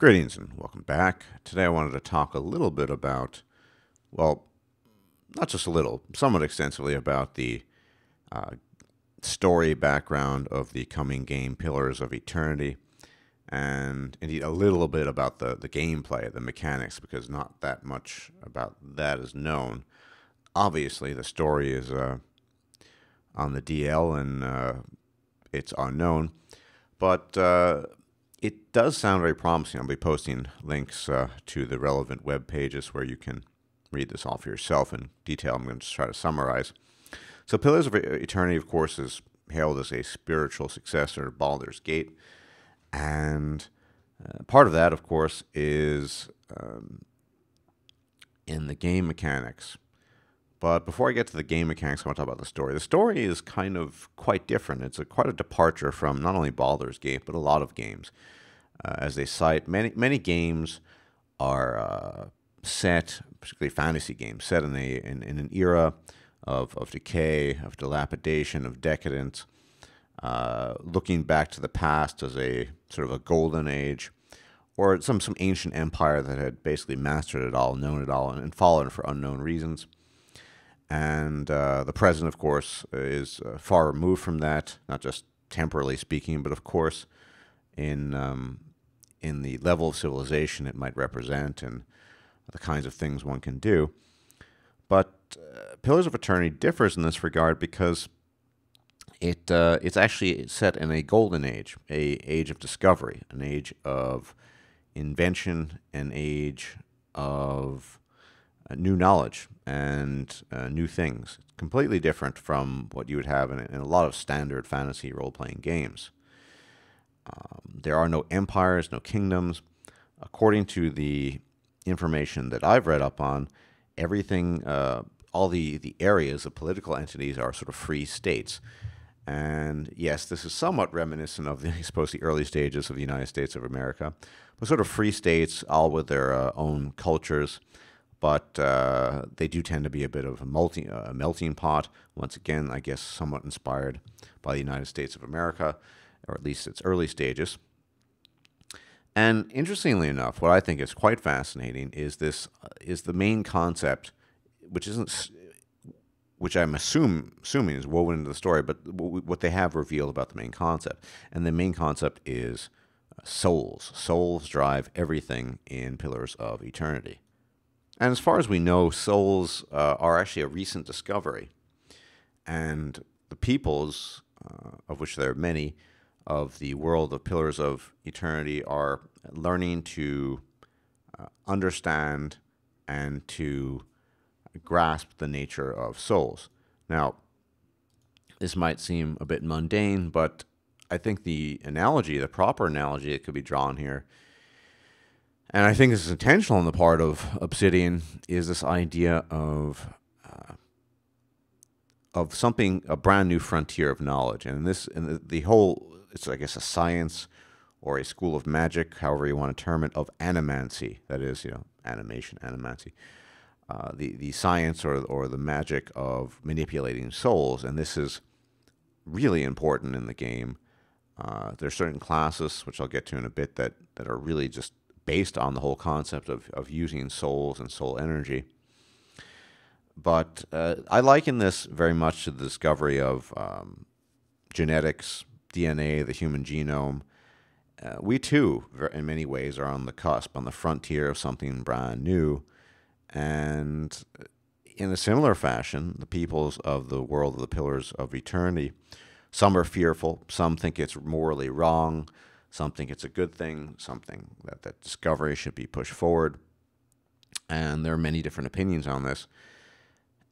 Greetings and welcome back. Today I wanted to talk a little bit about, well, not just a little, somewhat extensively about the story background of the coming game Pillars of Eternity, and indeed a little bit about the gameplay, the mechanics, because not that much about that is known. Obviously, the story is on the DL and it's unknown, but it does sound very promising. I'll be posting links to the relevant web pages where you can read this all for yourself in detail. I'm going to just try to summarize. So Pillars of Eternity, of course, is hailed as a spiritual successor to Baldur's Gate. And part of that, of course, is in the game mechanics. But before I get to the game mechanics, I want to talk about the story. The story is kind of quite different. It's quite a departure from not only Baldur's Gate, but a lot of games. As they cite, many games are set, particularly fantasy games, set in an era of decay, of dilapidation, of decadence, looking back to the past as a sort of a golden age, or some ancient empire that had basically mastered it all, known it all, and fallen for unknown reasons. And the present, of course, is far removed from that, not just temporally speaking, but of course in the level of civilization it might represent and the kinds of things one can do. But Pillars of Eternity differs in this regard because it's actually set in a golden age, an age of discovery, an age of invention, an age of new knowledge and new things. Completely different from what you would have in a lot of standard fantasy role-playing games. There are no empires, no kingdoms. According to the information that I've read up on, everything, all the areas of political entities are sort of free states. And yes, this is somewhat reminiscent of I suppose, the early stages of the United States of America, but sort of free states, all with their own cultures. But they do tend to be a bit of a melting pot. Once again, I guess somewhat inspired by the United States of America, or at least its early stages. And interestingly enough, what I think is quite fascinating is the main concept, which I'm assuming is woven into the story, but what they have revealed about the main concept. And the main concept is souls. Souls drive everything in Pillars of Eternity. And as far as we know, souls are actually a recent discovery. And the peoples, of which there are many, of the world of Pillars of Eternity are learning to understand and to grasp the nature of souls. Now, this might seem a bit mundane, but I think the proper analogy that could be drawn here, and I think this is intentional on the part of Obsidian, is this idea of something, a brand new frontier of knowledge. And the whole, it's I guess a science or a school of magic, however you want to term it, of animancy. That is, animation, animancy. The science or the magic of manipulating souls. And this is really important in the game. There are certain classes, which I'll get to in a bit, that are really just based on the whole concept of using souls and soul energy. But I liken this very much to the discovery of genetics, DNA, the human genome. We too, in many ways, are on the cusp, on the frontier of something brand new. And in a similar fashion, the peoples of the world of the Pillars of Eternity, some are fearful, some think it's morally wrong, some think it's a good thing, something that discovery should be pushed forward. And there are many different opinions on this,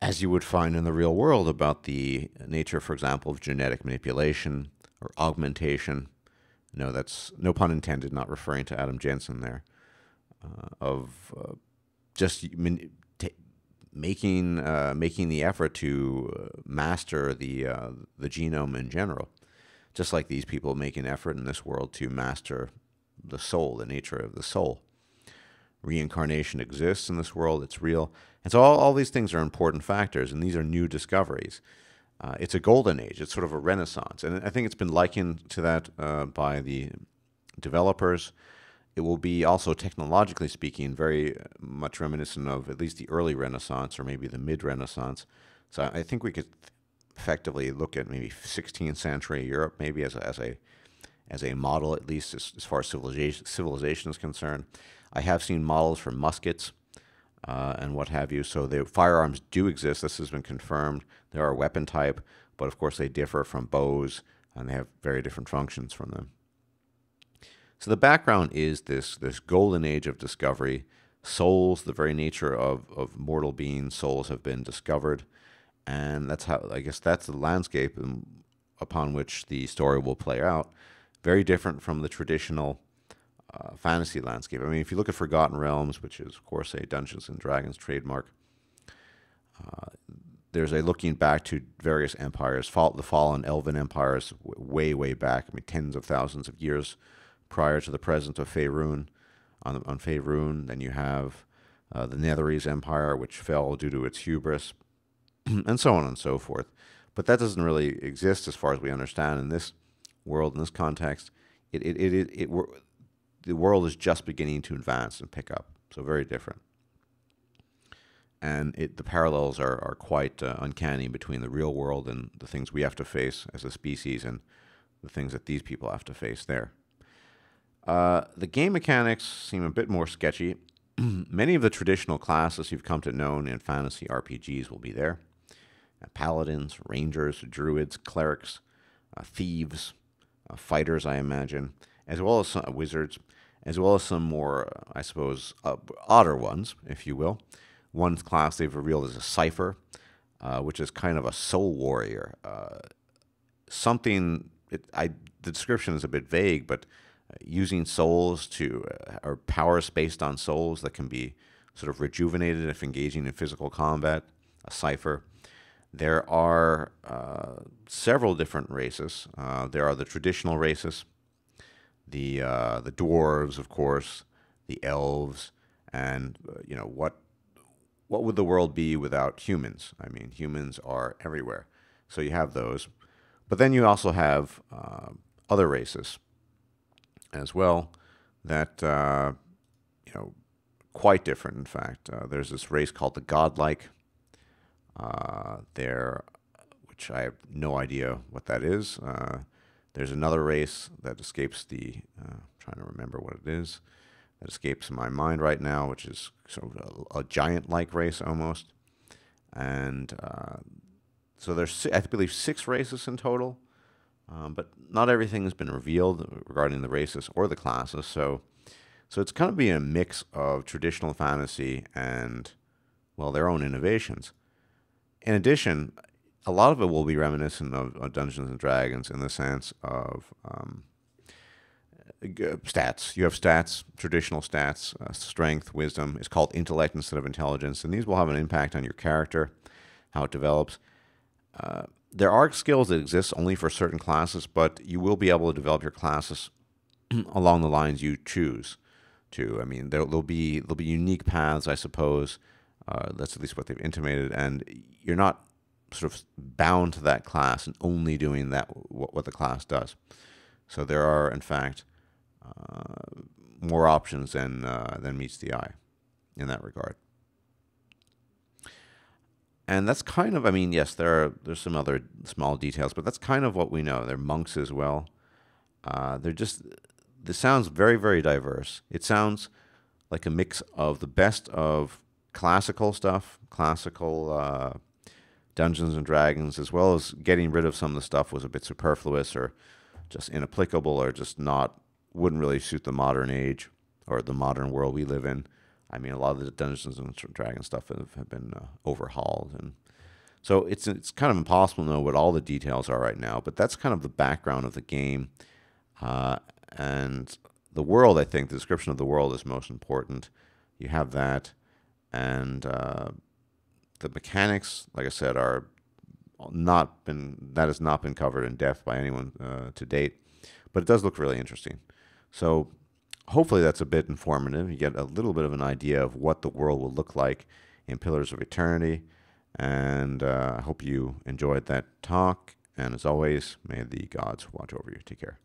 as you would find in the real world, about the nature, for example, of genetic manipulation or augmentation. No, that's no pun intended, not referring to Adam Jensen there, of just making the effort to master the genome in general. Just like these people make an effort in this world to master the soul, the nature of the soul. Reincarnation exists in this world, it's real. And so all these things are important factors, and these are new discoveries. It's a golden age, it's sort of a renaissance. And I think it's been likened to that by the developers. It will be also, technologically speaking, very much reminiscent of at least the early Renaissance or maybe the mid-Renaissance. So I think we could effectively look at maybe 16th century Europe, maybe as a model, at least as far as civilization is concerned. I have seen models for muskets and what have you. So the firearms do exist. This has been confirmed. They are a weapon type, but of course they differ from bows, and they have very different functions from them. So the background is this golden age of discovery. Souls, the very nature of mortal beings, souls have been discovered, and that's how, I guess that's the landscape upon which the story will play out. Very different from the traditional fantasy landscape. I mean, if you look at Forgotten Realms, which is, of course, a Dungeons and Dragons trademark, there's a looking back to various empires, the fallen elven empires, way, way back. I mean, tens of thousands of years prior to the presence of Faerun. On Faerun, then you have the Netherese Empire, which fell due to its hubris, and so on and so forth. But that doesn't really exist as far as we understand in this world, in this context. The world is just beginning to advance and pick up, so very different. And the parallels are quite uncanny between the real world and the things we have to face as a species and the things that these people have to face there. The game mechanics seem a bit more sketchy. Many of the traditional classes you've come to know in fantasy RPGs will be there. Paladins, rangers, druids, clerics, thieves, fighters, I imagine, as well as some wizards, as well as some more, I suppose, odder ones, if you will. One class they've revealed is a cipher, which is kind of a soul warrior. The description is a bit vague, but using souls or powers based on souls that can be sort of rejuvenated if engaging in physical combat, a cipher. There are several different races. There are the traditional races, the dwarves, of course, the elves, and what would the world be without humans? I mean, humans are everywhere, so you have those, but then you also have other races as well that quite different. In fact, there's this race called the Godlike. Which I have no idea what that is. There's another race that escapes trying to remember what it is, that escapes my mind right now, which is sort of a giant-like race almost. And so there's, I believe, 6 races in total, but not everything has been revealed regarding the races or the classes. So it's kind of being a mix of traditional fantasy and, well, their own innovations. In addition, a lot of it will be reminiscent of Dungeons and Dragons in the sense of stats. You have stats, traditional stats, strength, wisdom. It's called intellect instead of intelligence, and these will have an impact on your character, how it develops. There are skills that exist only for certain classes, but you will be able to develop your classes along the lines you choose to. I mean, there'll be unique paths, I suppose. That's at least what they've intimated, and you're not sort of bound to that class and only doing what the class does. So there are, in fact, more options than meets the eye in that regard. And that's kind of, I mean, yes, there's some other small details, but that's kind of what we know. They're monks as well. This sounds very, very diverse. It sounds like a mix of the best of classical stuff, classical Dungeons and Dragons, as well as getting rid of some of the stuff was a bit superfluous or just inapplicable or just wouldn't really suit the modern age or the modern world we live in. I mean, a lot of the Dungeons and Dragons stuff have been overhauled, and so it's kind of impossible to know what all the details are right now. But that's kind of the background of the game, and the world. I think the description of the world is most important. You have that, and the mechanics, like I said, that has not been covered in depth by anyone to date, but it does look really interesting. So hopefully that's a bit informative. You get a little bit of an idea of what the world will look like in Pillars of Eternity, and I hope you enjoyed that talk. And as always, may the gods watch over you. Take care.